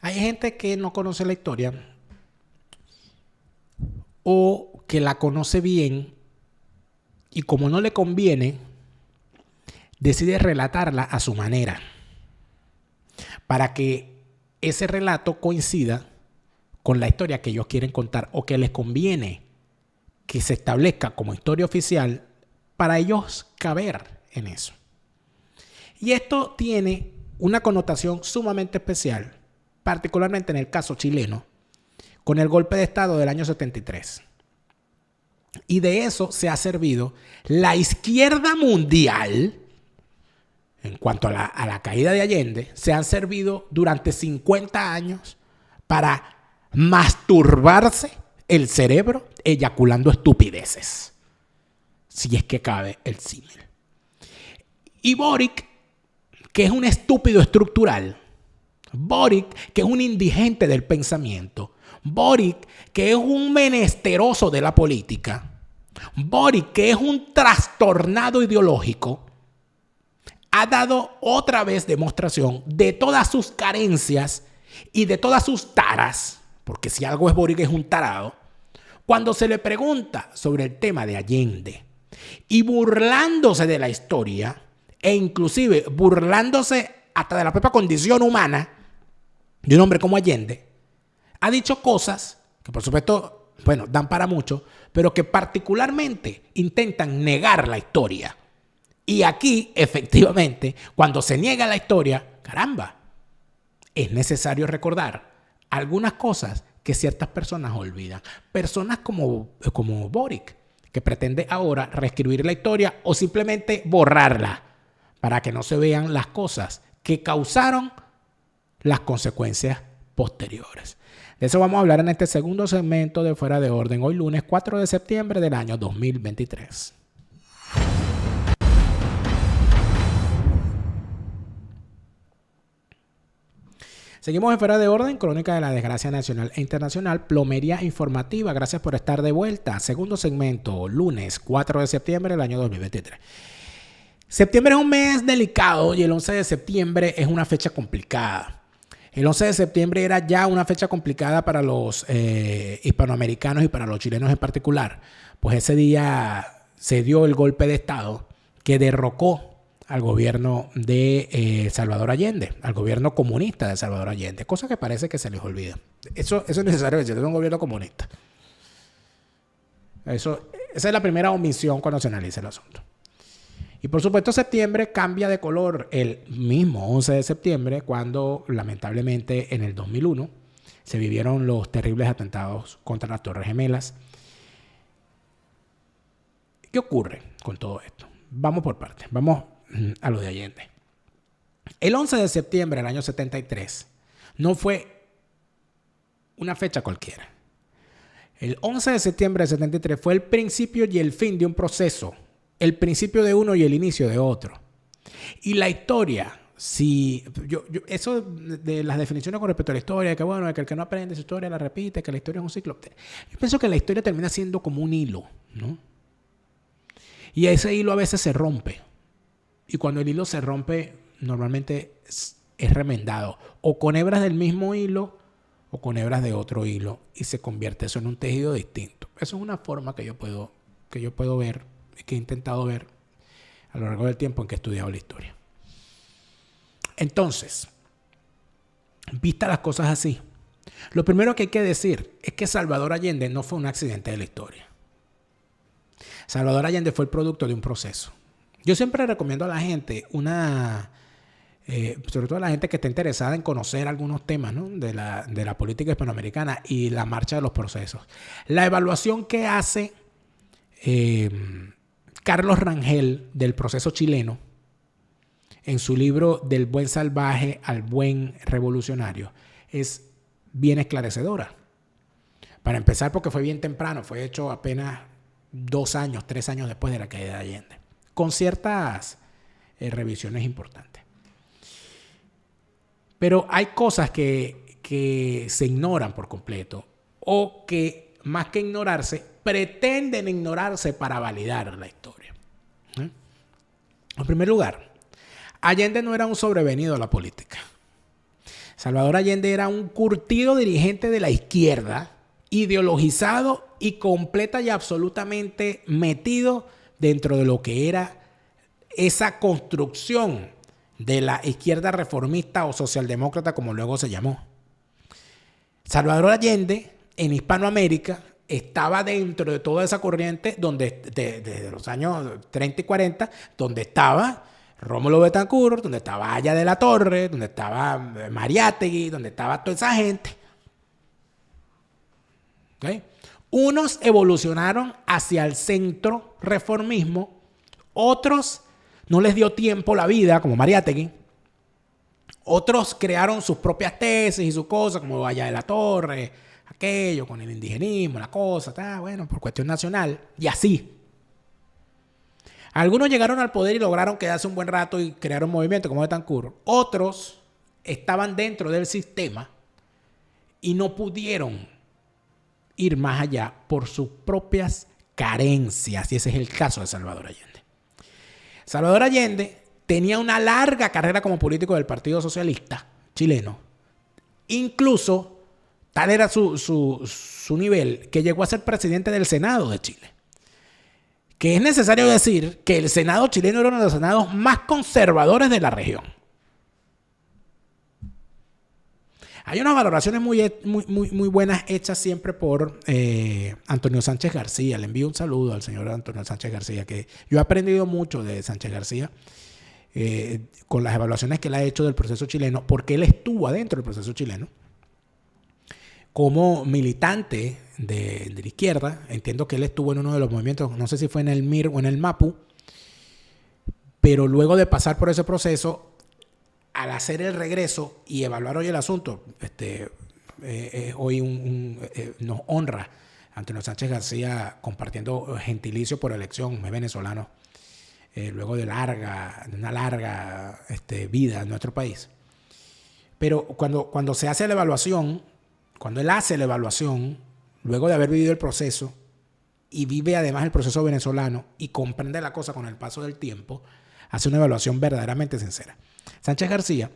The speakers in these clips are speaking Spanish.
Hay gente que no conoce la historia o que la conoce bien y como no le conviene, decide relatarla a su manera para que ese relato coincida con la historia que ellos quieren contar o que les conviene que se establezca como historia oficial para ellos caber en eso. Y esto tiene una connotación sumamente especial, particularmente en el caso chileno, con el golpe de Estado del año 73. Y de eso se ha servido la izquierda mundial, en cuanto a la caída de Allende, se han servido durante 50 años para masturbarse el cerebro eyaculando estupideces, si es que cabe el símil. Y Boric, que es un estúpido estructural, Boric, que es un indigente del pensamiento, Boric, que es un menesteroso de la política, Boric, que es un trastornado ideológico, ha dado otra vez demostración de todas sus carencias y de todas sus taras, porque si algo es Boric es un tarado, cuando se le pregunta sobre el tema de Allende y burlándose de la historia e inclusive burlándose hasta de la propia condición humana de un hombre como Allende, ha dicho cosas que por supuesto, bueno, dan para mucho, pero que particularmente intentan negar la historia. Y aquí, efectivamente, cuando se niega la historia, caramba, es necesario recordar algunas cosas que ciertas personas olvidan. Personas como Boric, que pretende ahora reescribir la historia o simplemente borrarla para que no se vean las cosas que causaron las consecuencias posteriores. De eso vamos a hablar en este segundo segmento de Fuera de Orden, hoy lunes 4 de septiembre del año 2023. Seguimos en Fuera de Orden, crónica de la desgracia nacional e internacional, plomería informativa. Gracias por estar de vuelta. Segundo segmento, lunes 4 de septiembre del año 2023. Septiembre es un mes delicado y el 11 de septiembre es una fecha complicada. El 11 de septiembre era ya una fecha complicada para los hispanoamericanos y para los chilenos en particular. Pues ese día se dio el golpe de Estado que derrocó al gobierno de Salvador Allende, al gobierno comunista de Salvador Allende, cosa que parece que se les olvida. Eso es necesario decir, es un gobierno comunista. Esa es la primera omisión cuando se analiza el asunto. Y por supuesto septiembre cambia de color el mismo 11 de septiembre cuando lamentablemente en el 2001 se vivieron los terribles atentados contra las Torres Gemelas. ¿Qué ocurre con todo esto? Vamos por partes, vamos a lo de Allende. El 11 de septiembre del año 73 no fue una fecha cualquiera. El 11 de septiembre del 73 fue el principio y el fin de un proceso, el principio de uno y el inicio de otro. Y la historia, si eso de las definiciones con respecto a la historia, que bueno, que el que no aprende su historia la repite, que la historia es un ciclo. Yo pienso que la historia termina siendo como un hilo, ¿no? Y ese hilo a veces se rompe. Y cuando el hilo se rompe, normalmente es remendado. O con hebras del mismo hilo o con hebras de otro hilo. Y se convierte eso en un tejido distinto. Eso es una forma que yo puedo ver, que he intentado ver a lo largo del tiempo en que he estudiado la historia. Entonces, vistas las cosas así, lo primero que hay que decir es que Salvador Allende no fue un accidente de la historia. Salvador Allende fue el producto de un proceso. Yo siempre recomiendo a la gente sobre todo a la gente que está interesada en conocer algunos temas, ¿no? de la política hispanoamericana y la marcha de los procesos. La evaluación que hace Carlos Rangel del proceso chileno en su libro Del buen salvaje al buen revolucionario es bien esclarecedora. Para empezar, porque fue bien temprano, fue hecho apenas 2 años, 3 años después de la caída de Allende, con ciertas revisiones importantes. Pero hay cosas que se ignoran por completo o que, más que ignorarse, pretenden ignorarse para validar la historia. En primer lugar, Allende no era un sobrevenido a la política. Salvador Allende era un curtido dirigente de la izquierda, ideologizado y completa y absolutamente metido dentro de lo que era esa construcción de la izquierda reformista o socialdemócrata, como luego se llamó. Salvador Allende, en Hispanoamérica, estaba dentro de toda esa corriente desde los años 30 y 40, donde estaba Rómulo Betancourt, donde estaba Haya de la Torre, donde estaba Mariátegui, donde estaba toda esa gente. ¿Okay? Unos evolucionaron hacia el centro reformismo, otros no les dio tiempo la vida, como Mariátegui. Otros crearon sus propias tesis y sus cosas, como Haya de la Torre, aquello con el indigenismo, la cosa, bueno, por cuestión nacional, y así. Algunos llegaron al poder y lograron quedarse un buen rato y crearon movimientos como Betancourt. Otros estaban dentro del sistema y no pudieron ir más allá por sus propias carencias. Y ese es el caso de Salvador Allende. Salvador Allende tenía una larga carrera como político del Partido Socialista chileno. Incluso, tal era su nivel, que llegó a ser presidente del Senado de Chile. Que es necesario decir que el Senado chileno era uno de los senados más conservadores de la región. Hay unas valoraciones muy buenas hechas siempre por Antonio Sánchez García. Le envío un saludo al señor Antonio Sánchez García, que yo he aprendido mucho de Sánchez García con las evaluaciones que él ha hecho del proceso chileno, porque él estuvo adentro del proceso chileno como militante de la izquierda. Entiendo que él estuvo en uno de los movimientos, no sé si fue en el MIR o en el MAPU, pero luego de pasar por ese proceso, al hacer el regreso y evaluar hoy el asunto, hoy nos honra Antonio Sánchez García compartiendo gentilicio por elección, es venezolano, luego de una larga vida en nuestro país. Pero cuando se hace la evaluación, cuando él hace la evaluación, luego de haber vivido el proceso y vive además el proceso venezolano y comprende la cosa con el paso del tiempo, hace una evaluación verdaderamente sincera. Sánchez García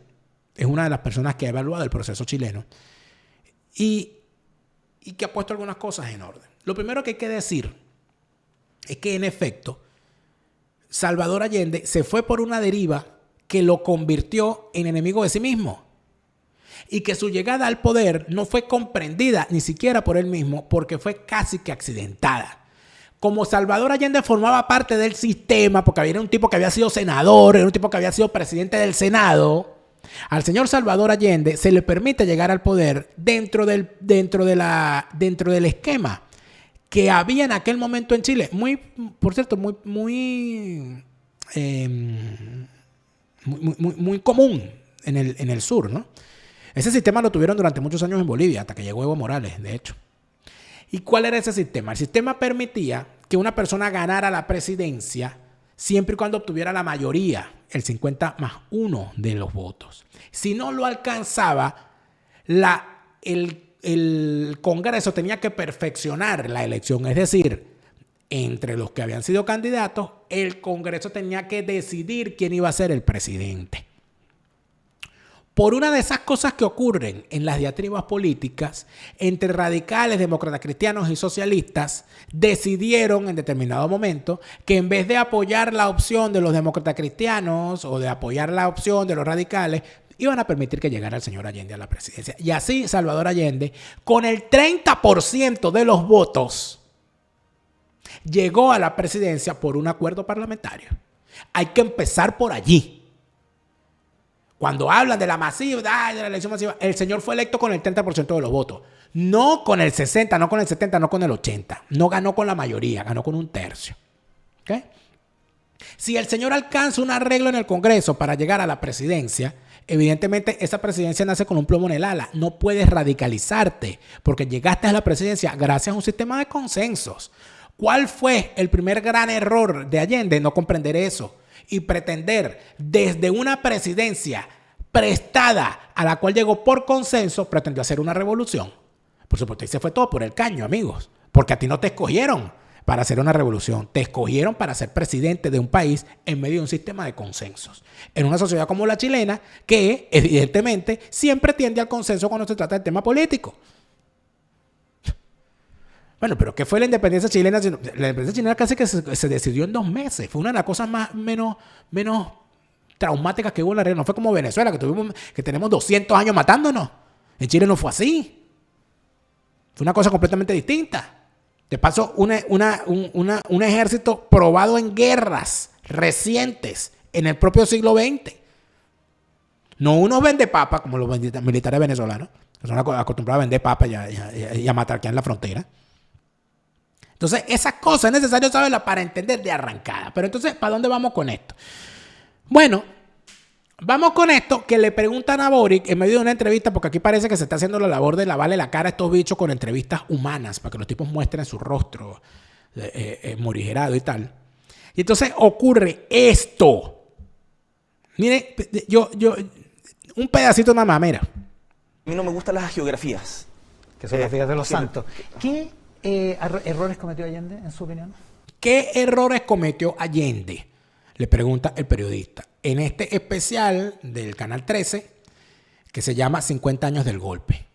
es una de las personas que ha evaluado el proceso chileno y que ha puesto algunas cosas en orden. Lo primero que hay que decir es que, en efecto, Salvador Allende se fue por una deriva que lo convirtió en enemigo de sí mismo. Y que su llegada al poder no fue comprendida ni siquiera por él mismo, porque fue casi que accidentada. Como Salvador Allende formaba parte del sistema, porque era un tipo que había sido senador, era un tipo que había sido presidente del Senado, al señor Salvador Allende se le permite llegar al poder dentro del esquema que había en aquel momento en Chile. Por cierto, muy común en el sur, ¿no? Ese sistema lo tuvieron durante muchos años en Bolivia, hasta que llegó Evo Morales, de hecho. ¿Y cuál era ese sistema? El sistema permitía que una persona ganara la presidencia siempre y cuando obtuviera la mayoría, el 50+1 de los votos. Si no lo alcanzaba, el Congreso tenía que perfeccionar la elección. Es decir, entre los que habían sido candidatos, el Congreso tenía que decidir quién iba a ser el presidente. Por una de esas cosas que ocurren en las diatribas políticas, entre radicales, demócratas cristianos y socialistas, decidieron en determinado momento que en vez de apoyar la opción de los demócratas cristianos o de apoyar la opción de los radicales, iban a permitir que llegara el señor Allende a la presidencia. Y así Salvador Allende, con el 30% de los votos, llegó a la presidencia por un acuerdo parlamentario. Hay que empezar por allí. Cuando hablan de la masiva, de la elección masiva, el señor fue electo con el 30% de los votos. No con el 60, no con el 70, no con el 80. No ganó con la mayoría, ganó con un tercio. ¿Okay? Si el señor alcanza un arreglo en el Congreso para llegar a la presidencia, evidentemente esa presidencia nace con un plomo en el ala. No puedes radicalizarte porque llegaste a la presidencia gracias a un sistema de consensos. ¿Cuál fue el primer gran error de Allende? No comprender eso y pretender desde una presidencia prestada a la cual llegó por consenso, pretendió hacer una revolución. Por supuesto, ahí se fue todo por el caño, amigos, porque a ti no te escogieron para hacer una revolución. Te escogieron para ser presidente de un país en medio de un sistema de consensos. En una sociedad como la chilena, que evidentemente siempre tiende al consenso cuando se trata del tema político. Bueno, pero ¿qué fue la independencia chilena? La independencia chilena casi que se decidió en 2 meses. Fue una de las cosas menos traumáticas que hubo en la región. No fue como Venezuela, que tenemos 200 años matándonos. En Chile no fue así. Fue una cosa completamente distinta. De paso, un ejército probado en guerras recientes en el propio siglo XX. No unos vendepapas como los militares venezolanos, que son acostumbrados a vender papas y a matar aquí en la frontera. Entonces, esas cosas es necesario saberlas para entender de arrancada. Pero entonces, ¿para dónde vamos con esto? Bueno, vamos con esto que le preguntan a Boric en medio de una entrevista, porque aquí parece que se está haciendo la labor de lavarle la cara a estos bichos con entrevistas humanas, para que los tipos muestren su rostro morigerado y tal. Y entonces ocurre esto. Mire, un pedacito nada más, mira. A mí no me gustan las geografías. Que son las vidas de los santos. ¿Qué errores cometió Allende, en su opinión? ¿Qué errores cometió Allende? Le pregunta el periodista. En este especial del Canal 13, que se llama 50 años del golpe.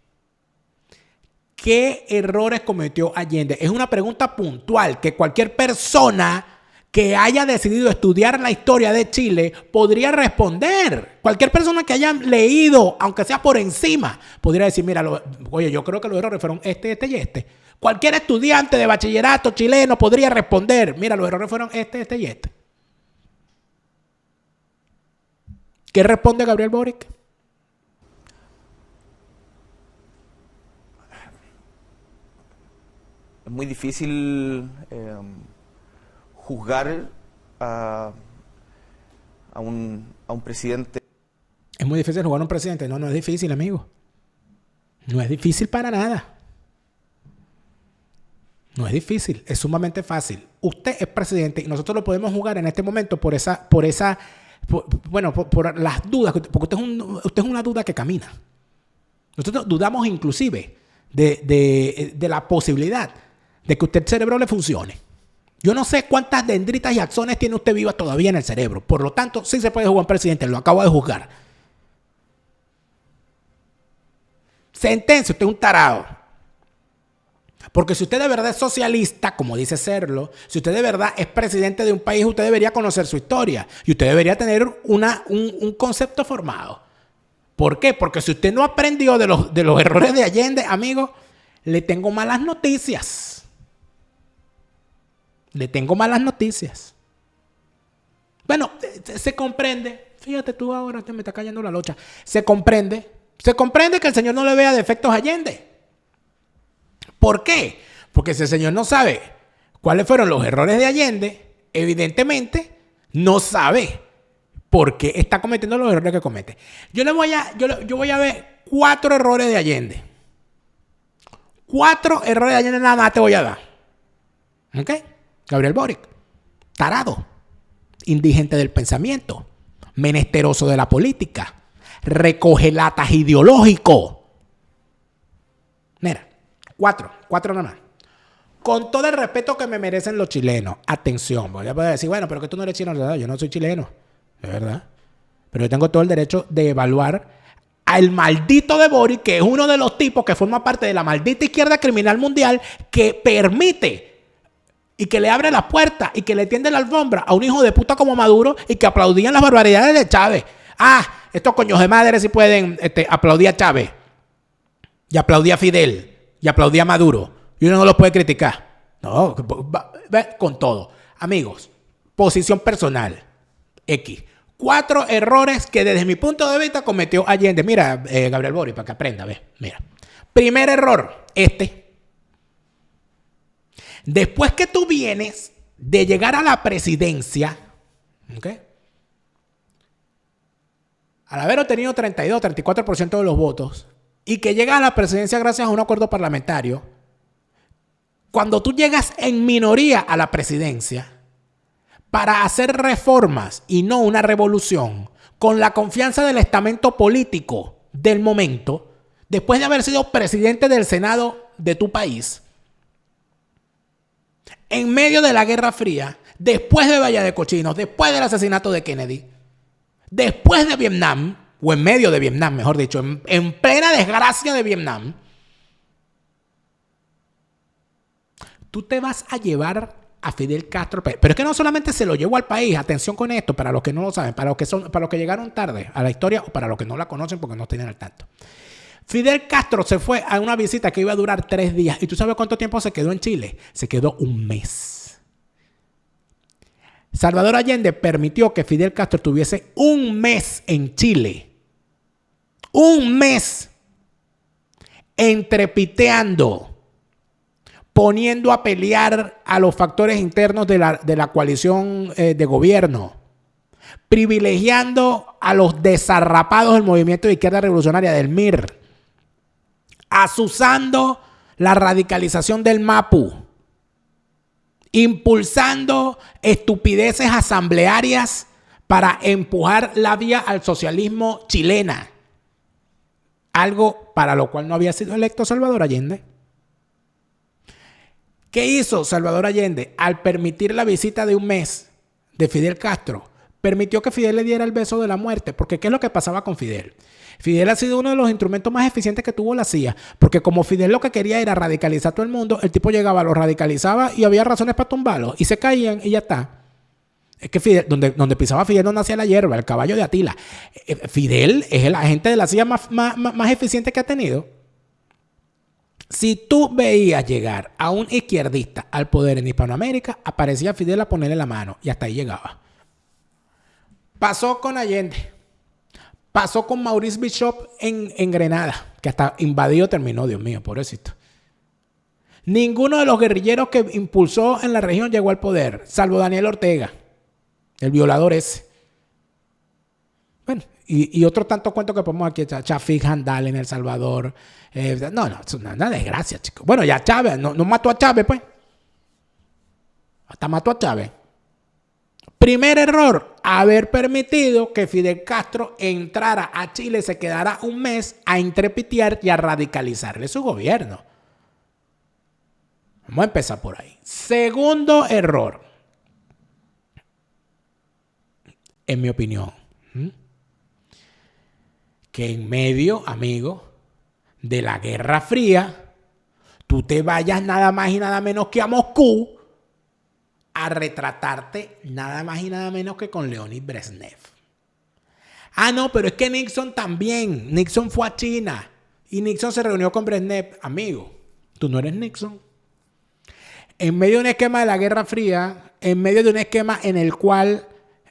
¿Qué errores cometió Allende? Es una pregunta puntual que cualquier persona que haya decidido estudiar la historia de Chile podría responder. Cualquier persona que haya leído, aunque sea por encima, podría decir, mira, oye, yo creo que los errores fueron este y este. Cualquier estudiante de bachillerato chileno podría responder, mira, los errores fueron este y este. ¿Qué responde Gabriel Boric? Es muy difícil juzgar a un presidente. Es muy difícil juzgar a un presidente. No es difícil, amigo. No es difícil para nada. No es difícil, es sumamente fácil. Usted es presidente y nosotros lo podemos jugar en este momento por las dudas, porque usted es una duda que camina. Nosotros dudamos inclusive de la posibilidad de que el cerebro le funcione. Yo no sé cuántas dendritas y axones tiene usted vivas todavía en el cerebro. Por lo tanto, sí se puede jugar un presidente, lo acabo de juzgar. Sentencia, usted es un tarado. Porque si usted de verdad es socialista, como dice serlo, si usted de verdad es presidente de un país, usted debería conocer su historia y usted debería tener un concepto formado. ¿Por qué? Porque si usted no aprendió de los errores de Allende, amigo, le tengo malas noticias. Le tengo malas noticias. Bueno, se comprende. Fíjate tú ahora, me está cayendo la locha. Se comprende que el señor no le vea defectos a Allende. ¿Por qué? Porque si el señor no sabe cuáles fueron los errores de Allende, evidentemente no sabe por qué está cometiendo los errores que comete. Yo voy a ver 4 errores de Allende. 4 errores de Allende nada más te voy a dar. ¿Ok? Gabriel Boric, tarado, indigente del pensamiento, menesteroso de la política, recogelatas ideológico. Mira. 4 nada más. Con todo el respeto que me merecen los chilenos. Atención, voy a poder decir, bueno, pero que tú no eres chileno. Yo no soy chileno, de verdad. Pero yo tengo todo el derecho de evaluar al maldito de Boric, que es uno de los tipos que forma parte de la maldita izquierda criminal mundial que permite y que le abre la puerta y que le tiende la alfombra a un hijo de puta como Maduro y que aplaudían las barbaridades de Chávez. Estos coños de madre sí pueden aplaudir a Chávez y aplaudir a Fidel. Y aplaudía a Maduro. Y uno no lo puede criticar. No, con todo. Amigos, posición personal. X. 4 errores que desde mi punto de vista cometió Allende. Mira, Gabriel Boric, para que aprenda. Mira. Primer error, Después que tú vienes de llegar a la presidencia, ¿ok? Al haber obtenido 34% de los votos, y que llegas a la presidencia gracias a un acuerdo parlamentario, cuando tú llegas en minoría a la presidencia para hacer reformas y no una revolución, con la confianza del estamento político del momento, después de haber sido presidente del Senado de tu país, en medio de la Guerra Fría, después de Bahía de Cochinos, después del asesinato de Kennedy, después de Vietnam, o en medio de Vietnam, mejor dicho, en plena desgracia de Vietnam, tú te vas a llevar a Fidel Castro. Pero es que no solamente se lo llevó al país, atención con esto, para los que no lo saben, para los que llegaron tarde a la historia o para los que no la conocen porque no tienen al tanto. Fidel Castro se fue a una visita que iba a durar 3 días. ¿Y tú sabes cuánto tiempo se quedó en Chile? Se quedó 1 mes. Salvador Allende permitió que Fidel Castro estuviese 1 mes en Chile. 1 mes. Entrepiteando. Poniendo a pelear a los factores internos de la coalición de gobierno. Privilegiando a los desarrapados del movimiento de izquierda revolucionaria del MIR. Azuzando la radicalización del MAPU. Impulsando estupideces asamblearias para empujar la vía al socialismo chilena. Algo para lo cual no había sido electo Salvador Allende. ¿Qué hizo Salvador Allende al permitir la visita de 1 mes de Fidel Castro? Permitió que Fidel le diera el beso de la muerte. Porque ¿qué es lo que pasaba con Fidel? Fidel ha sido uno de los instrumentos más eficientes que tuvo la CIA. Porque como Fidel lo que quería era radicalizar a todo el mundo, el tipo llegaba, lo radicalizaba y había razones para tumbarlo. Y se caían y ya está. Es que Fidel, donde pisaba Fidel no nacía la hierba, el caballo de Atila. Fidel es el agente de la CIA más eficiente que ha tenido. Si tú veías llegar a un izquierdista al poder en Hispanoamérica, aparecía Fidel a ponerle la mano y hasta ahí llegaba. Pasó con Allende. Pasó con Maurice Bishop en Grenada, que hasta invadido terminó, Dios mío, pobrecito. Ninguno de los guerrilleros que impulsó en la región llegó al poder, salvo Daniel Ortega, el violador ese. Bueno, y otro tanto cuento que ponemos aquí, Chafik Handal en El Salvador. No, es una desgracia, chicos. Bueno, ya Chávez, no mató a Chávez, pues. Hasta mató a Chávez. Primer error, haber permitido que Fidel Castro entrara a Chile, se quedara 1 mes a entrepitear y a radicalizarle su gobierno. Vamos a empezar por ahí. Segundo error, en mi opinión, que en medio, amigo, de la Guerra Fría, tú te vayas nada más y nada menos que a Moscú a retratarte nada más y nada menos que con Leonid Brezhnev. Ah, no, pero es que Nixon también. Nixon fue a China y Nixon se reunió con Brezhnev. Amigo, tú no eres Nixon. En medio de un esquema de la Guerra Fría, en medio de un esquema en el cual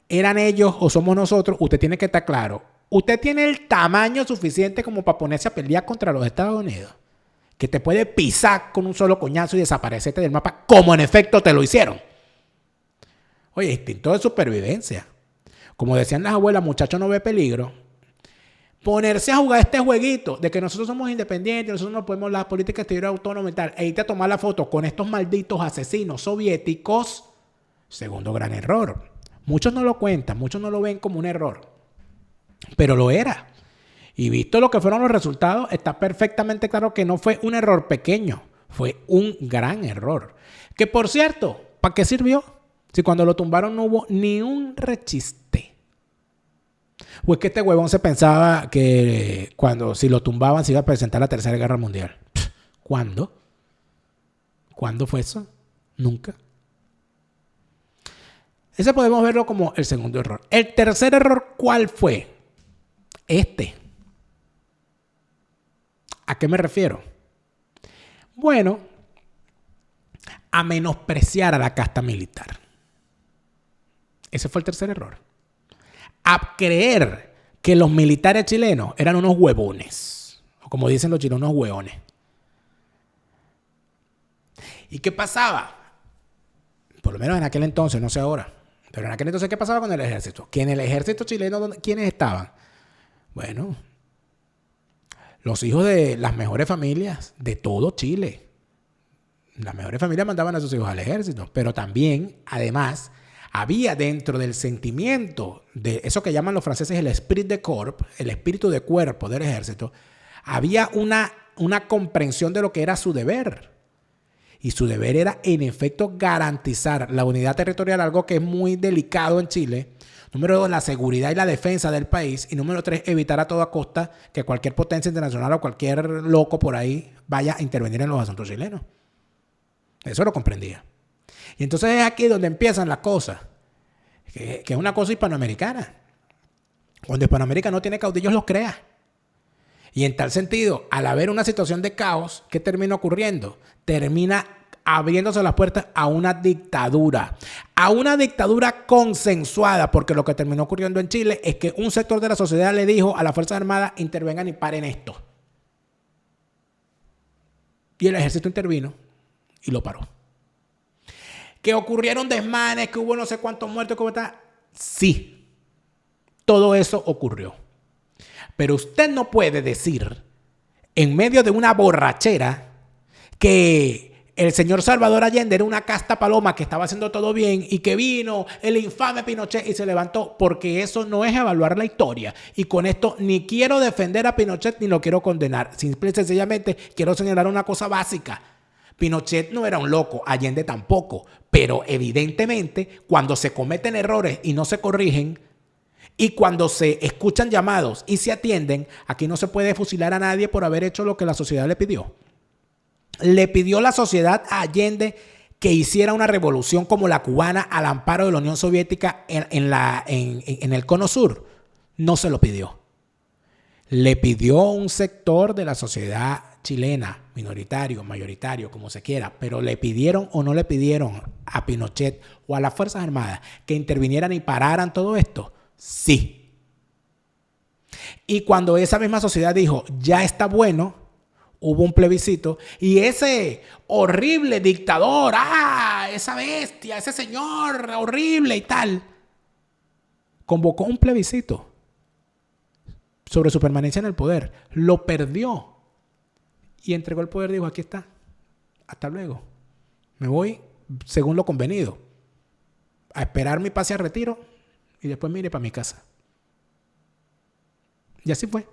eran ellos o somos nosotros, usted tiene que estar claro. Usted tiene el tamaño suficiente como para ponerse a pelear contra los Estados Unidos, que te puede pisar con un solo coñazo y desaparecerte del mapa, como en efecto te lo hicieron. Oye, instinto de supervivencia. Como decían las abuelas, muchacho no ve peligro. Ponerse a jugar este jueguito de que nosotros somos independientes, nosotros no podemos la política exterior autónoma y tal, e irte a tomar la foto con estos malditos asesinos soviéticos, segundo gran error. Muchos no lo cuentan, muchos no lo ven como un error, pero lo era. Y visto lo que fueron los resultados, está perfectamente claro que no fue un error pequeño, fue un gran error. Que por cierto, ¿para qué sirvió? Si cuando lo tumbaron no hubo ni un rechiste. O es que este huevón se pensaba que si lo tumbaban se iba a presentar la Tercera Guerra Mundial. ¿Cuándo? ¿Cuándo fue eso? Nunca. Ese podemos verlo como el segundo error. El tercer error, ¿cuál fue? ¿A qué me refiero? Bueno, a menospreciar a la casta militar. Ese fue el tercer error. A creer que los militares chilenos eran unos huevones. O como dicen los chilenos, unos hueones. ¿Y qué pasaba? Por lo menos en aquel entonces, no sé ahora. Pero en aquel entonces, ¿qué pasaba con el ejército? Que en el ejército chileno, ¿quiénes estaban? Bueno, los hijos de las mejores familias de todo Chile. Las mejores familias mandaban a sus hijos al ejército. Pero también, además, había dentro del sentimiento de eso que llaman los franceses el esprit de corps, el espíritu de cuerpo del ejército, había una comprensión de lo que era su deber. Y su deber era, en efecto, garantizar la unidad territorial, algo que es muy delicado en Chile. Número 2, la seguridad y la defensa del país. Y número 3, evitar a toda costa que cualquier potencia internacional o cualquier loco por ahí vaya a intervenir en los asuntos chilenos. Eso lo comprendía. Y entonces es aquí donde empiezan las cosas, que es una cosa hispanoamericana. Cuando Hispanoamérica no tiene caudillos, los crea. Y en tal sentido, al haber una situación de caos, ¿qué termina ocurriendo? Termina abriéndose las puertas a una dictadura consensuada, porque lo que terminó ocurriendo en Chile es que un sector de la sociedad le dijo a las Fuerzas Armadas: intervengan y paren esto. Y el ejército intervino y lo paró. ¿Que ocurrieron desmanes, que hubo no sé cuántos muertos, cómo está? Sí, todo eso ocurrió. Pero usted no puede decir, en medio de una borrachera, que el señor Salvador Allende era una casta paloma que estaba haciendo todo bien y que vino el infame Pinochet y se levantó, porque eso no es evaluar la historia. Y con esto ni quiero defender a Pinochet ni lo quiero condenar. Simple y sencillamente quiero señalar una cosa básica. Pinochet no era un loco, Allende tampoco, pero evidentemente cuando se cometen errores y no se corrigen, y cuando se escuchan llamados y se atienden, aquí no se puede fusilar a nadie por haber hecho lo que la sociedad le pidió. Le pidió la sociedad a Allende que hiciera una revolución como la cubana al amparo de la Unión Soviética en el Cono Sur. No se lo pidió. Le pidió un sector de la sociedad chilena, minoritario, mayoritario, como se quiera, pero le pidieron o no le pidieron a Pinochet o a las Fuerzas Armadas que intervinieran y pararan todo esto. Sí. Y cuando esa misma sociedad dijo, ya está bueno, hubo un plebiscito y ese horrible dictador, esa bestia, ese señor horrible y tal, convocó un plebiscito sobre su permanencia en el poder. Lo perdió y entregó el poder. Dijo, aquí está, hasta luego, me voy según lo convenido, a esperar mi pase a retiro y después me iré para mi casa. Y así fue.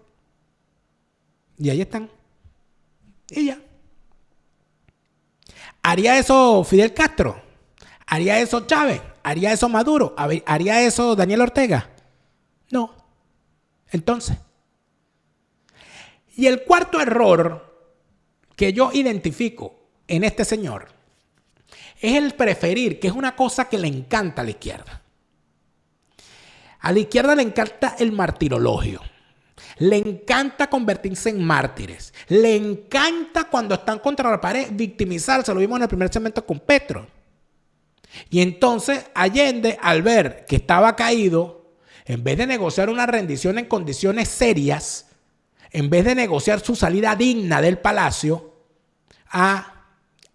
Y ahí están. Y ya. ¿Haría eso Fidel Castro? ¿Haría eso Chávez? ¿Haría eso Maduro? ¿Haría eso Daniel Ortega? No. Entonces. Y el cuarto error que yo identifico en este señor es el preferir, que es una cosa que le encanta a la izquierda. A la izquierda le encanta el martirologio. Le encanta convertirse en mártires. Le encanta cuando están contra la pared victimizarse. Lo vimos en el primer segmento con Petro. Y entonces Allende, al ver que estaba caído, en vez de negociar una rendición en condiciones serias, en vez de negociar su salida digna del palacio,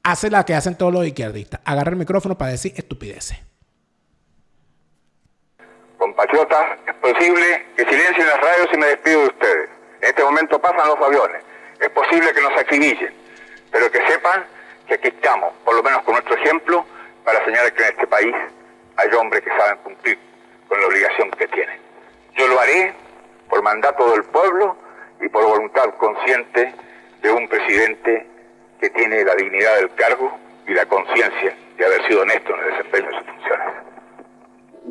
hace la que hacen todos los izquierdistas. Agarra el micrófono para decir estupideces. Compatriotas, es posible que silencien las radios y me despido de ustedes. En este momento pasan los aviones. Es posible que nos acribillen, pero que sepan que aquí estamos, por lo menos con nuestro ejemplo, para señalar que en este país hay hombres que saben cumplir con la obligación que tienen. Yo lo haré por mandato del pueblo y por voluntad consciente de un presidente que tiene la dignidad del cargo y la conciencia de haber sido honesto en el desempeño de sus funciones.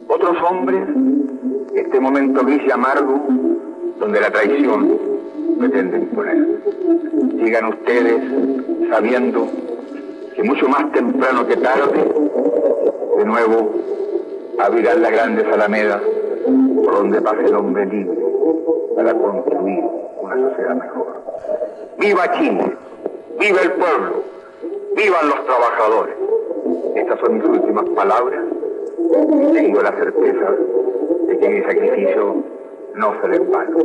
Otros hombres, este momento gris y amargo, donde la traición pretende imponer. Sigan ustedes sabiendo que mucho más temprano que tarde, de nuevo, abrirán las grandes alamedas por donde pase el hombre libre para construir una sociedad mejor. ¡Viva Chile! ¡Viva el pueblo! ¡Vivan los trabajadores! Estas son mis últimas palabras. Tengo la certeza de que mi sacrificio no será en vano.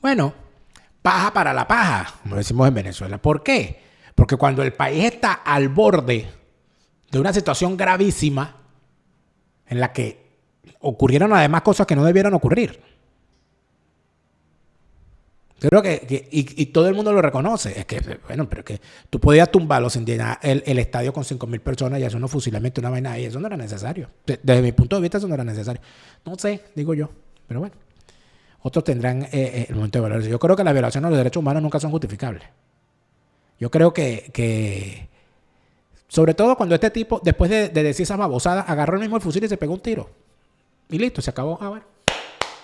Bueno, paja para la paja, como decimos en Venezuela. ¿Por qué? Porque cuando el país está al borde de una situación gravísima en la que ocurrieron además cosas que no debieron ocurrir. Creo que todo el mundo lo reconoce. Es que, bueno, pero que tú podías tumbarlo sin llenar el estadio con 5,000 personas y hacer unos fusilamientos, una vaina ahí. Eso no era necesario. Desde mi punto de vista, eso no era necesario. No sé, digo yo. Pero bueno, otros tendrán el momento de evaluarse. Yo creo que las violaciones a los derechos humanos nunca son justificables. Yo creo que Sobre todo cuando este tipo, después de decir esas babosadas, agarró el mismo fusil y se pegó un tiro. Y listo, se acabó. Ah, bueno,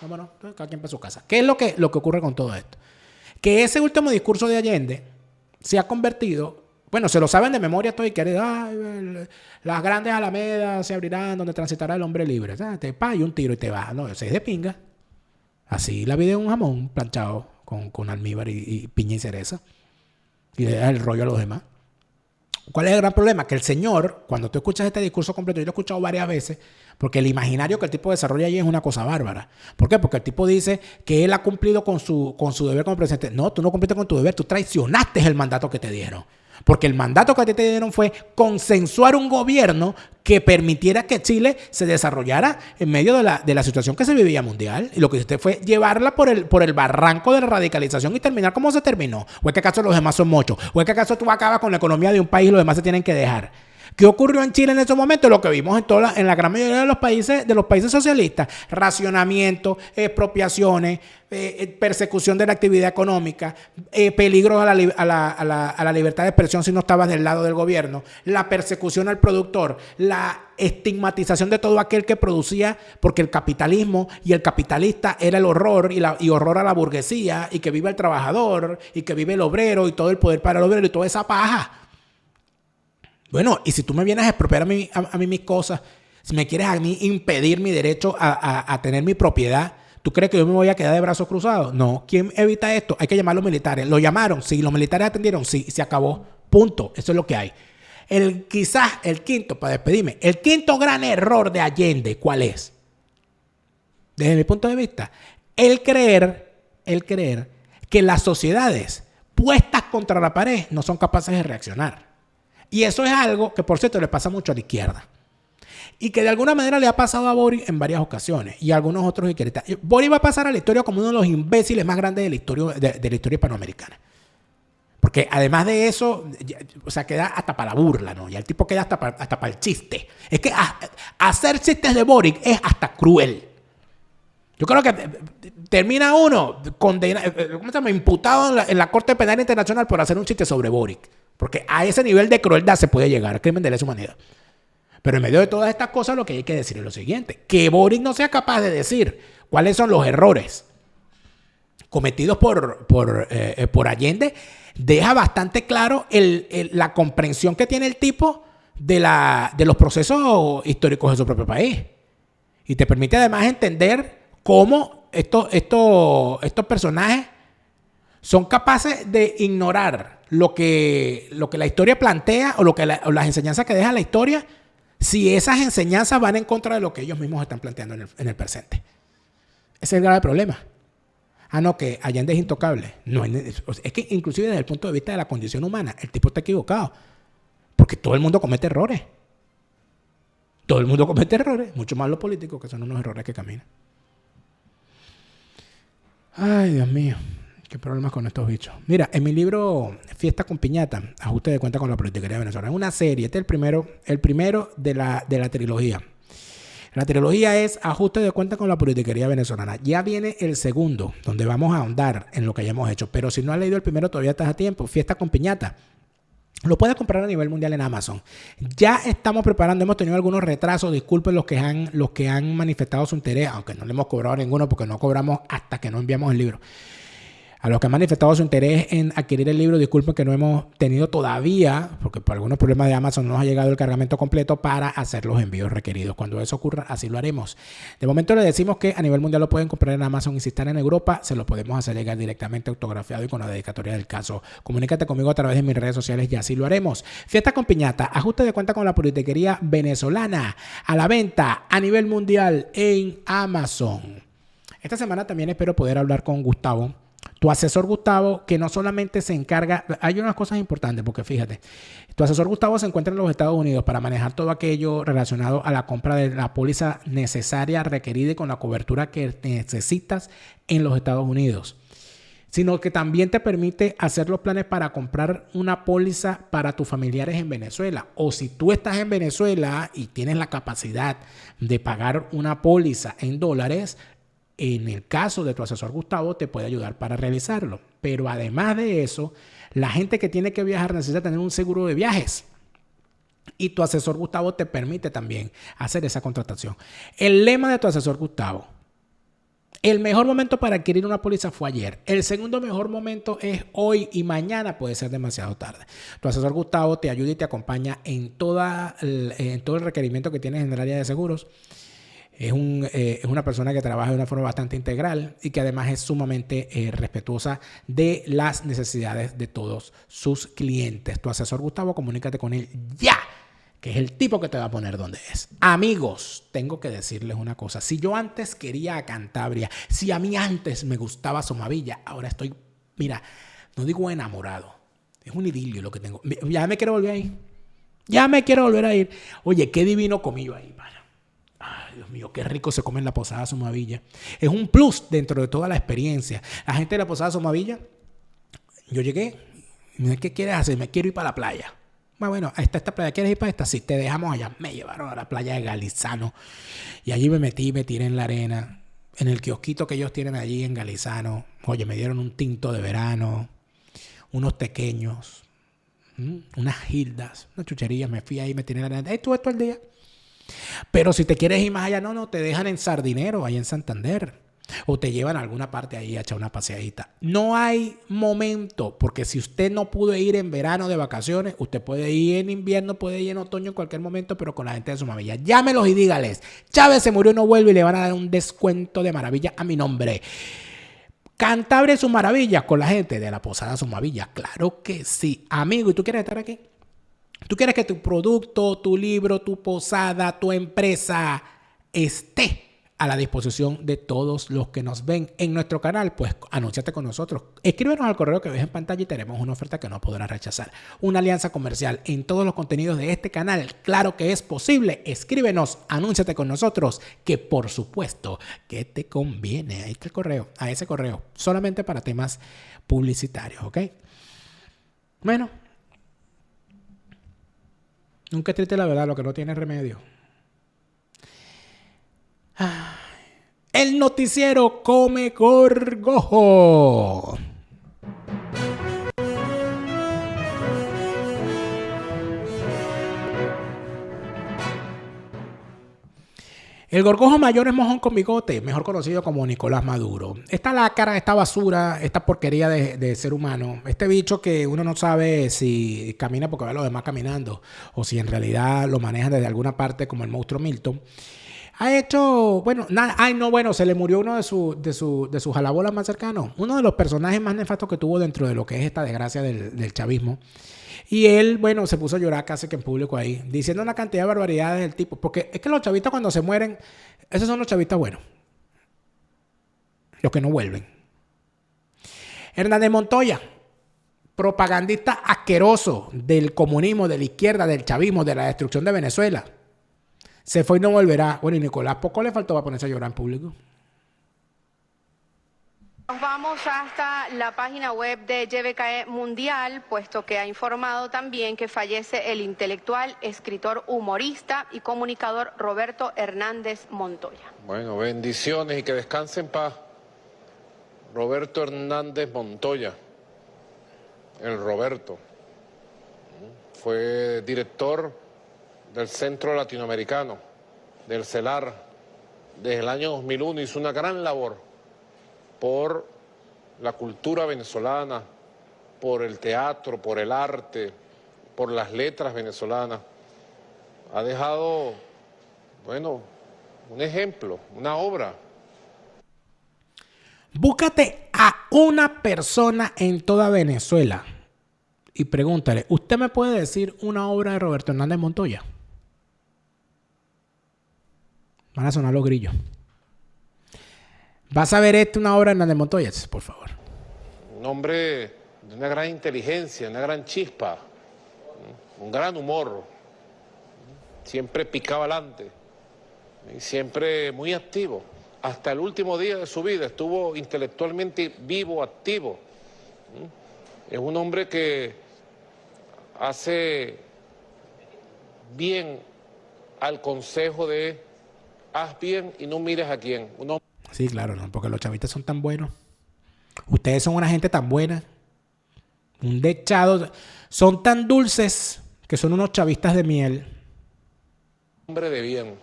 vámonos, cada quien para su casa. ¿Qué es lo que ocurre con todo esto? Que ese último discurso de Allende se ha convertido, bueno, se lo saben de memoria todo y quieren, las grandes alamedas se abrirán donde transitará el hombre libre. Te pa y un tiro y te va. No, ese es de pinga. Así la vida es un jamón planchado con almíbar y piña y cereza. Y le das el rollo a los demás. ¿Cuál es el gran problema? Que el señor, cuando tú escuchas este discurso completo, yo lo he escuchado varias veces, porque el imaginario que el tipo desarrolla allí es una cosa bárbara. ¿Por qué? Porque el tipo dice que él ha cumplido con su deber como presidente. No, tú no cumpliste con tu deber, tú traicionaste el mandato que te dieron. Porque el mandato que a ti te dieron fue consensuar un gobierno que permitiera que Chile se desarrollara en medio de la situación que se vivía mundial. Y lo que hiciste fue llevarla por el barranco de la radicalización y terminar como se terminó. ¿O es que acaso los demás son muchos? ¿O es que acaso tú acabas con la economía de un país y los demás se tienen que dejar? ¿Qué ocurrió en Chile en esos momentos? Lo que vimos en la gran mayoría de los países socialistas. Racionamiento, expropiaciones, persecución de la actividad económica, peligros a la libertad de expresión si no estabas del lado del gobierno, la persecución al productor, la estigmatización de todo aquel que producía, porque el capitalismo y el capitalista era el horror y horror a la burguesía, y que vive el trabajador y que vive el obrero y todo el poder para el obrero y toda esa paja. Bueno, y si tú me vienes a expropiar a mí mis cosas, si me quieres a mí impedir mi derecho a tener mi propiedad, ¿tú crees que yo me voy a quedar de brazos cruzados? No. ¿Quién evita esto? Hay que llamar a los militares. ¿Lo llamaron? Sí. ¿Los militares atendieron? Sí. Se acabó. Punto. Eso es lo que hay. Quizás el quinto, para despedirme, el quinto gran error de Allende, ¿cuál es? Desde mi punto de vista, el creer que las sociedades puestas contra la pared no son capaces de reaccionar. Y eso es algo que, por cierto, le pasa mucho a la izquierda. Y que de alguna manera le ha pasado a Boric en varias ocasiones. Y a algunos otros izquierdistas. Boric va a pasar a la historia como uno de los imbéciles más grandes de la historia hispanoamericana. Porque además de eso, o sea, queda hasta para la burla, ¿no? Ya el tipo queda hasta para el chiste. Es que hacer chistes de Boric es hasta cruel. Yo creo que termina uno imputado en la Corte Penal Internacional por hacer un chiste sobre Boric. Porque a ese nivel de crueldad se puede llegar, crimen de lesa humanidad. Pero en medio de todas estas cosas lo que hay que decir es lo siguiente. Que Boric no sea capaz de decir cuáles son los errores cometidos por Allende deja bastante claro la comprensión que tiene el tipo de los procesos históricos de su propio país. Y te permite además entender cómo estos personajes son capaces de ignorar lo que la historia plantea o las enseñanzas que deja la historia, si esas enseñanzas van en contra de lo que ellos mismos están planteando en el presente. Ese es el grave problema. No, que Allende es intocable. No, es que inclusive desde el punto de vista de la condición humana, el tipo está equivocado. Porque todo el mundo comete errores. Todo el mundo comete errores. Mucho más los políticos, que son unos errores que caminan. Ay, Dios mío. Qué problemas con estos bichos. Mira, en mi libro Fiesta con Piñata, ajuste de cuenta con la politiquería venezolana, es una serie. Este es el primero de la trilogía. La trilogía es Ajuste de cuenta con la politiquería venezolana. Ya viene el segundo, donde vamos a ahondar en lo que hayamos hecho. Pero si no has leído el primero, todavía estás a tiempo. Fiesta con Piñata. Lo puedes comprar a nivel mundial en Amazon. Ya estamos preparando, hemos tenido algunos retrasos. Disculpen los que han manifestado su interés, aunque no le hemos cobrado ninguno porque no cobramos hasta que no enviamos el libro. A los que han manifestado su interés en adquirir el libro, disculpen que no hemos tenido todavía, porque por algunos problemas de Amazon no nos ha llegado el cargamento completo para hacer los envíos requeridos. Cuando eso ocurra, así lo haremos. De momento les decimos que a nivel mundial lo pueden comprar en Amazon y si están en Europa, se lo podemos hacer llegar directamente autografiado y con la dedicatoria del caso. Comunícate conmigo a través de mis redes sociales y así lo haremos. Fiesta con Piñata, ajuste de cuenta con la politiquería venezolana, a la venta a nivel mundial en Amazon. Esta semana también espero poder hablar con Gustavo, tu asesor Gustavo, que no solamente se encarga, hay unas cosas importantes, porque fíjate, tu asesor Gustavo se encuentra en los Estados Unidos para manejar todo aquello relacionado a la compra de la póliza necesaria, requerida y con la cobertura que necesitas en los Estados Unidos. Sino que también te permite hacer los planes para comprar una póliza para tus familiares en Venezuela. O si tú estás en Venezuela y tienes la capacidad de pagar una póliza en dólares, en el caso de tu asesor Gustavo te puede ayudar para realizarlo. Pero además de eso, la gente que tiene que viajar necesita tener un seguro de viajes. Y tu asesor Gustavo te permite también hacer esa contratación. El lema de tu asesor Gustavo: el mejor momento para adquirir una póliza fue ayer. El segundo mejor momento es hoy y mañana puede ser demasiado tarde. Tu asesor Gustavo te ayuda y te acompaña en todo el requerimiento que tienes en el área de seguros. Es una persona que trabaja de una forma bastante integral y que además es sumamente respetuosa de las necesidades de todos sus clientes. Tu asesor Gustavo, comunícate con él ya, que es el tipo que te va a poner donde es. Amigos, tengo que decirles una cosa. Si yo antes quería a Cantabria, si a mí antes me gustaba Somavilla, ahora estoy, mira, no digo enamorado. Es un idilio lo que tengo. Ya me quiero volver a ir. Ya me quiero volver a ir. Oye, qué divino comí yo ahí, pana. Ay, Dios mío, qué rico se come en la Posada Somavilla. Es un plus dentro de toda la experiencia. La gente de la Posada Somavilla, yo llegué, ¿qué quieres hacer? Me quiero ir para la playa. Bueno, ahí está esta playa. ¿Quieres ir para esta? Sí, te dejamos allá. Me llevaron a la playa de Galizano. Y allí me tiré en la arena. En el kiosquito que ellos tienen allí en Galizano. Oye, me dieron un tinto de verano. Unos tequeños. Unas gildas. Unas chucherías. Me fui ahí, me tiré en la arena. Estuve todo el día. Pero si te quieres ir más allá, no, te dejan en Sardinero, ahí en Santander. O te llevan a alguna parte ahí a echar una paseadita. No hay momento, porque si usted no pudo ir en verano de vacaciones, usted puede ir en invierno, puede ir en otoño, en cualquier momento, pero con la gente de Somavilla. Llámelos y dígales: Chávez se murió, no vuelve, y le van a dar un descuento de maravilla a mi nombre. Cantabria es su maravilla con la gente de la Posada Somavilla. Claro que sí. Amigo, ¿y tú quieres estar aquí? ¿Tú quieres que tu producto, tu libro, tu posada, tu empresa esté a la disposición de todos los que nos ven en nuestro canal? Pues anúnciate con nosotros. Escríbenos al correo que ves en pantalla y tenemos una oferta que no podrás rechazar. Una alianza comercial en todos los contenidos de este canal. Claro que es posible. Escríbenos, anúnciate con nosotros, que por supuesto que te conviene. Ahí está el correo, a ese correo, solamente para temas publicitarios, ¿ok? Bueno. Nunca es triste la verdad, lo que no tiene remedio. El noticiero Come Gorgojo. El gorgojo mayor es mojón con bigote, mejor conocido como Nicolás Maduro. Esta lacra, esta basura, esta porquería de ser humano, este bicho que uno no sabe si camina porque ve a los demás caminando o si en realidad lo manejan desde alguna parte como el monstruo Milton, ha hecho, bueno, se le murió uno de sus jalabolas más cercanos, uno de los personajes más nefastos que tuvo dentro de lo que es esta desgracia del chavismo. Y él, bueno, se puso a llorar casi que en público ahí, diciendo una cantidad de barbaridades del tipo. Porque es que los chavistas cuando se mueren, esos son los chavistas buenos. Los que no vuelven. Hernández Montoya, propagandista asqueroso del comunismo, de la izquierda, del chavismo, de la destrucción de Venezuela. Se fue y no volverá. Bueno, y Nicolás poco le faltó para ponerse a llorar en público. Nos vamos hasta la página web de YBKE Mundial, puesto que ha informado también que fallece el intelectual, escritor, humorista y comunicador Roberto Hernández Montoya. Bueno, bendiciones y que descanse en paz. Roberto Hernández Montoya, el Roberto, fue director del Centro Latinoamericano, del CELAR, desde el año 2001, hizo una gran labor por la cultura venezolana, por el teatro, por el arte, por las letras venezolanas. Ha dejado, bueno, un ejemplo, una obra. Búscate a una persona en toda Venezuela y pregúntale: ¿usted me puede decir una obra de Roberto Hernández Montoya? Van a sonar los grillos. ¿Vas a ver una obra de Hernández Montoya? Por favor. Un hombre de una gran inteligencia, una gran chispa, un gran humor. Siempre picaba adelante, y siempre muy activo. Hasta el último día de su vida estuvo intelectualmente vivo, activo. Es un hombre que hace bien al consejo de haz bien y no mires a quién. Sí, claro, no, porque los chavistas son tan buenos. Ustedes son una gente tan buena. Un dechado. Son tan dulces. que son unos chavistas de miel. Hombre de bien.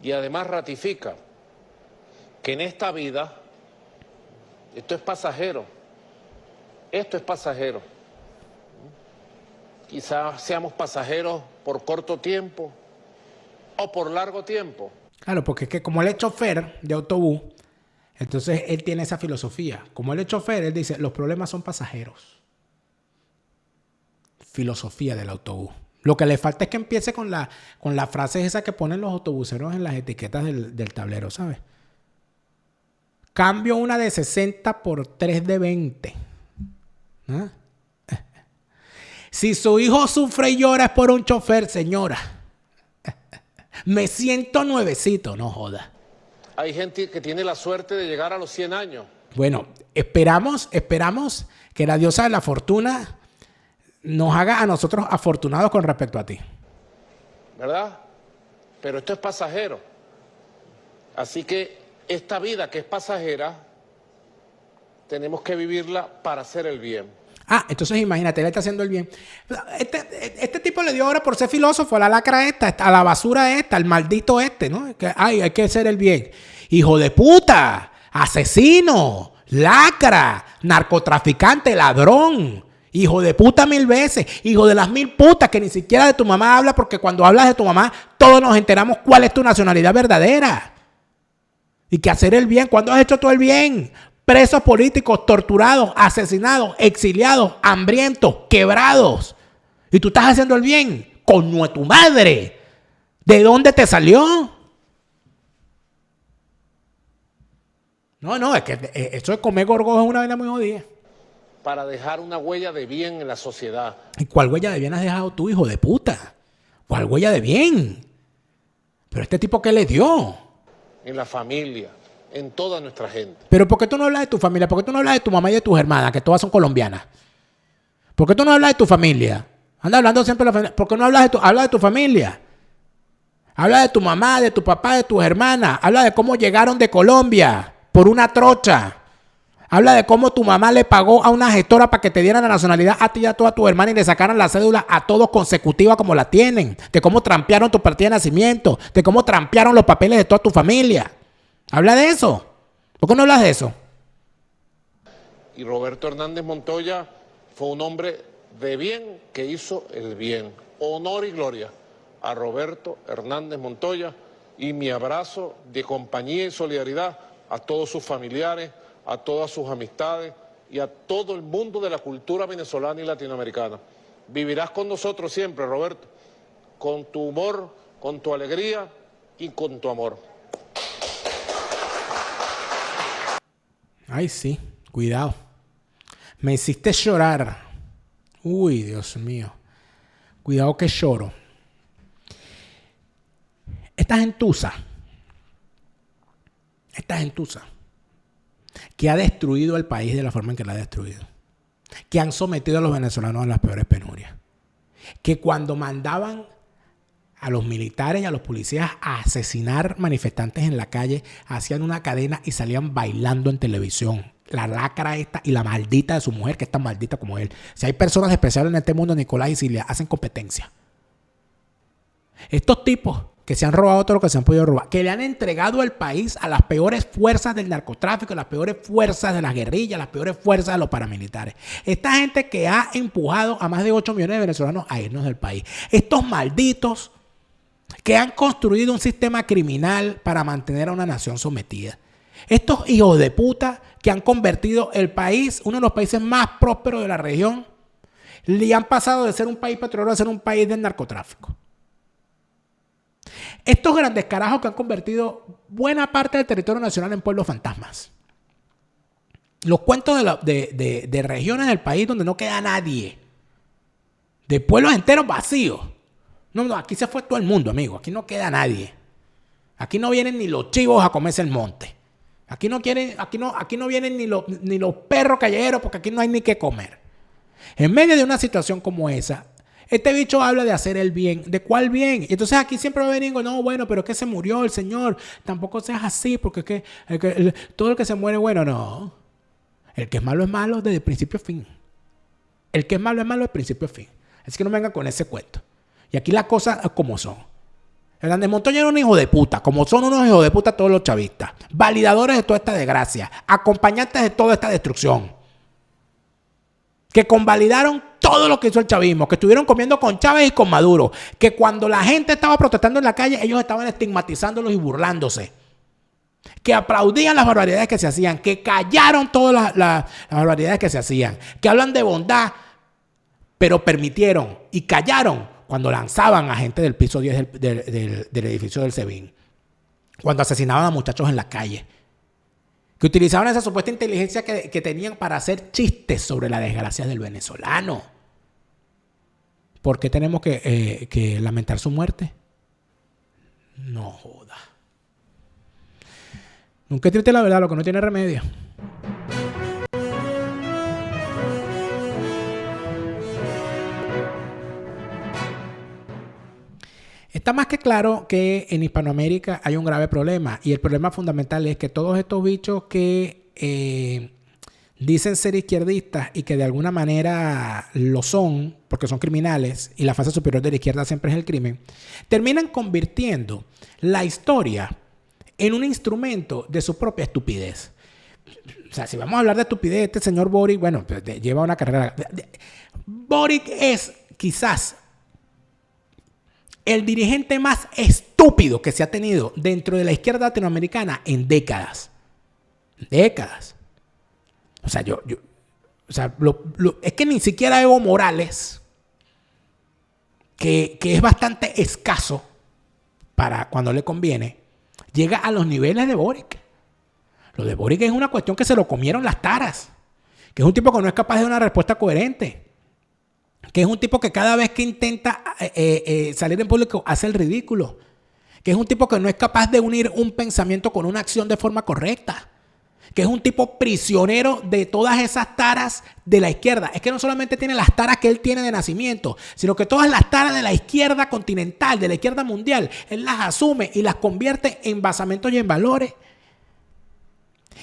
Y además ratifica que en esta vida esto es pasajero. Esto es pasajero. Quizás seamos pasajeros por corto tiempo o por largo tiempo. Claro, porque es que como él es chofer de autobús, entonces él tiene esa filosofía. Como él es chofer, él dice, los problemas son pasajeros. Filosofía del autobús. Lo que le falta es que empiece con la frase esa que ponen los autobuseros en las etiquetas del tablero, ¿sabes? Cambio una de 60 por 3 de 20. ¿Ah? Si su hijo sufre y llora es por un chofer, señora. Me siento nuevecito, no joda. Hay gente que tiene la suerte de llegar a los 100 años. Bueno, esperamos que la diosa de la fortuna nos haga a nosotros afortunados con respecto a ti. ¿Verdad? Pero esto es pasajero. Así que esta vida que es pasajera, tenemos que vivirla para hacer el bien. Ah, entonces imagínate, él está haciendo el bien. Este tipo le dio ahora por ser filósofo a la lacra esta, a la basura esta, al maldito este, ¿no? Que, ay, hay que hacer el bien. Hijo de puta, asesino, lacra, narcotraficante, ladrón. Hijo de puta 1000 veces. Hijo de las 1000 putas que ni siquiera de tu mamá habla, porque cuando hablas de tu mamá, todos nos enteramos cuál es tu nacionalidad verdadera. Y que hacer el bien, ¿cuándo has hecho tú el bien? Presos políticos, torturados, asesinados, exiliados, hambrientos, quebrados. Y tú estás haciendo el bien con tu madre. ¿De dónde te salió? No, es que eso de comer gorgojos es una vaina muy jodida. Para dejar una huella de bien en la sociedad. ¿Y cuál huella de bien has dejado tú, hijo de puta? ¿Cuál huella de bien? Pero este tipo, ¿qué le dio? En la familia, en toda nuestra gente. Pero ¿por qué tú no hablas de tu familia? ¿Por qué tú no hablas de tu mamá y de tus hermanas, que todas son colombianas? ¿Por qué tú no hablas de tu familia? Anda hablando siempre de la familia. ¿Por qué no habla de tu familia? Habla de tu mamá, de tu papá, de tus hermanas. Habla de cómo llegaron de Colombia por una trocha. Habla de cómo tu mamá le pagó a una gestora para que te dieran la nacionalidad a ti y a toda tu hermana y le sacaran la cédula a todos consecutiva como la tienen. De cómo trampearon tu partida de nacimiento. De cómo trampearon los papeles de toda tu familia. Habla de eso. ¿Por qué no hablas de eso? Y Roberto Hernández Montoya fue un hombre de bien que hizo el bien. Honor y gloria a Roberto Hernández Montoya y mi abrazo de compañía y solidaridad a todos sus familiares, a todas sus amistades y a todo el mundo de la cultura venezolana y latinoamericana. Vivirás con nosotros siempre, Roberto, con tu humor, con tu alegría y con tu amor. Ay, sí, cuidado. Me hiciste llorar. Uy, Dios mío. Cuidado que lloro. Esta gentuza que ha destruido el país de la forma en que la ha destruido, que han sometido a los venezolanos a las peores penurias, que cuando mandaban a los militares y a los policías a asesinar manifestantes en la calle, hacían una cadena y salían bailando en televisión. La lacra esta y la maldita de su mujer, que es tan maldita como él. Si hay personas especiales en este mundo, Nicolás y Silvia, hacen competencia. Estos tipos que se han robado todo lo que se han podido robar, que le han entregado el país a las peores fuerzas del narcotráfico, las peores fuerzas de las guerrillas, las peores fuerzas de los paramilitares. Esta gente que ha empujado a más de 8 millones de venezolanos a irnos del país. Estos malditos que han construido un sistema criminal para mantener a una nación sometida. Estos hijos de puta que han convertido el país, uno de los países más prósperos de la región, le han pasado de ser un país petrolero a ser un país del narcotráfico. Estos grandes carajos que han convertido buena parte del territorio nacional en pueblos fantasmas. Los cuentos de regiones del país donde no queda nadie. De pueblos enteros vacíos. No, aquí se fue todo el mundo, amigo. Aquí no queda nadie. Aquí no vienen ni los chivos a comerse el monte. Aquí no vienen ni los perros callejeros porque aquí no hay ni qué comer. En medio de una situación como esa, este bicho habla de hacer el bien. ¿De cuál bien? Y entonces aquí siempre va a venir, no, bueno, pero es que se murió el señor. Tampoco seas así porque es que todo el que se muere, bueno, no. El que es malo desde el principio a fin. El que es malo es malo desde el principio a fin. Así que no me vengan con ese cuento. Y aquí las cosas como son. Hernández Montoya era un hijo de puta, como son unos hijos de puta todos los chavistas. Validadores de toda esta desgracia, acompañantes de toda esta destrucción. Que convalidaron todo lo que hizo el chavismo, que estuvieron comiendo con Chávez y con Maduro, que cuando la gente estaba protestando en la calle, ellos estaban estigmatizándolos y burlándose. Que aplaudían las barbaridades que se hacían, que callaron todas las barbaridades que se hacían, que hablan de bondad, pero permitieron y callaron cuando lanzaban a gente del piso 10 del edificio del SEBIN, cuando asesinaban a muchachos en la calle, que utilizaban esa supuesta inteligencia que tenían para hacer chistes sobre la desgracia del venezolano. ¿Por qué tenemos que lamentar su muerte? No joda. Nunca es triste la verdad, lo que no tiene remedio. Está más que claro que en Hispanoamérica hay un grave problema, y el problema fundamental es que todos estos bichos que dicen ser izquierdistas y que de alguna manera lo son porque son criminales y la fase superior de la izquierda siempre es el crimen, terminan convirtiendo la historia en un instrumento de su propia estupidez. O sea, si vamos a hablar de estupidez, este señor Boric, bueno, pues lleva una carrera. Boric es quizás el dirigente más estúpido que se ha tenido dentro de la izquierda latinoamericana en décadas. Décadas. O sea, es que ni siquiera Evo Morales, que es bastante escaso para cuando le conviene, llega a los niveles de Boric. Lo de Boric es una cuestión que se lo comieron las taras. Que es un tipo que no es capaz de dar una respuesta coherente. Que es un tipo que cada vez que intenta salir en público hace el ridículo. Que es un tipo que no es capaz de unir un pensamiento con una acción de forma correcta. Que es un tipo prisionero de todas esas taras de la izquierda. Es que no solamente tiene las taras que él tiene de nacimiento, sino que todas las taras de la izquierda continental, de la izquierda mundial, él las asume y las convierte en basamentos y en valores.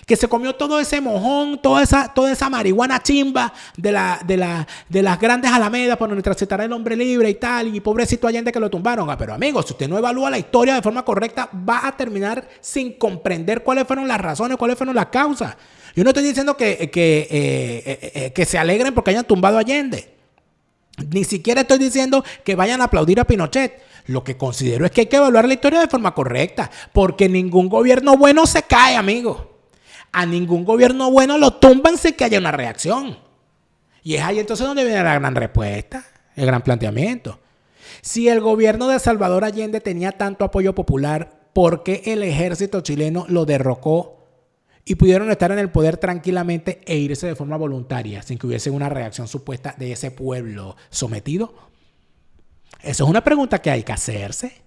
Que se comió todo ese mojón, toda esa marihuana chimba de las grandes alamedas por donde transitará el hombre libre y tal, y pobrecito Allende que lo tumbaron. Pero amigos, si usted no evalúa la historia de forma correcta, va a terminar sin comprender cuáles fueron las razones, cuáles fueron las causas. Yo no estoy diciendo que se alegren porque hayan tumbado a Allende. Ni siquiera estoy diciendo que vayan a aplaudir a Pinochet. Lo que considero es que hay que evaluar la historia de forma correcta, porque ningún gobierno bueno se cae, amigos. A ningún gobierno bueno lo tumban sin que haya una reacción. Y es ahí entonces donde viene la gran respuesta, el gran planteamiento. Si el gobierno de Salvador Allende tenía tanto apoyo popular, ¿por qué el ejército chileno lo derrocó y pudieron estar en el poder tranquilamente e irse de forma voluntaria sin que hubiese una reacción supuesta de ese pueblo sometido? Eso es una pregunta que hay que hacerse.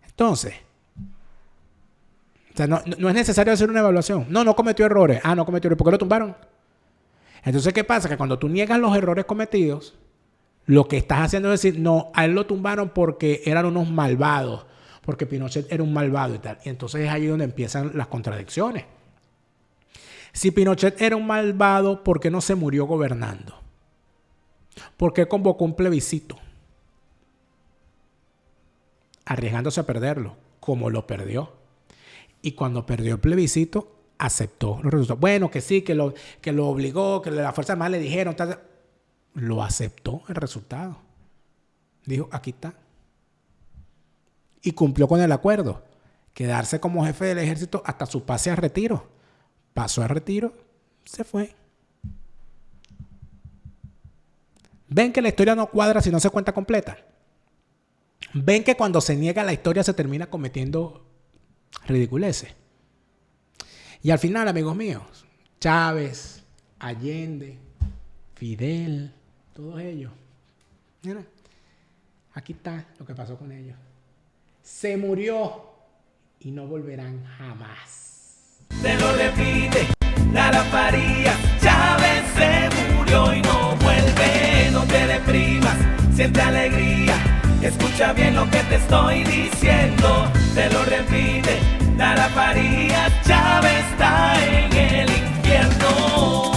Entonces, o sea, no es necesario hacer una evaluación. No cometió errores. No cometió errores. ¿Por qué lo tumbaron? Entonces, ¿qué pasa? Que cuando tú niegas los errores cometidos, lo que estás haciendo es decir, no, a él lo tumbaron porque eran unos malvados, porque Pinochet era un malvado y tal. Y entonces es ahí donde empiezan las contradicciones. Si Pinochet era un malvado, ¿por qué no se murió gobernando? ¿Por qué convocó un plebiscito? Arriesgándose a perderlo, como lo perdió. Y cuando perdió el plebiscito, aceptó los resultados. Bueno, que sí, que lo obligó, que las Fuerzas Armadas le dijeron. Lo aceptó el resultado. Dijo, aquí está. Y cumplió con el acuerdo. Quedarse como jefe del ejército hasta su pase a retiro. Pasó a retiro, se fue. ¿Ven que la historia no cuadra si no se cuenta completa? ¿Ven que cuando se niega la historia se termina cometiendo ridiculeces? Y al final, amigos míos, Chávez, Allende, Fidel, todos ellos, mira, aquí está lo que pasó con ellos. Se murió y no volverán jamás. Se lo repite Lara Farías, Chávez se murió y no vuelve. No te deprimas, siente alegría. Escucha bien lo que te estoy diciendo. Te lo repite Lara Farías, Chávez está en el infierno.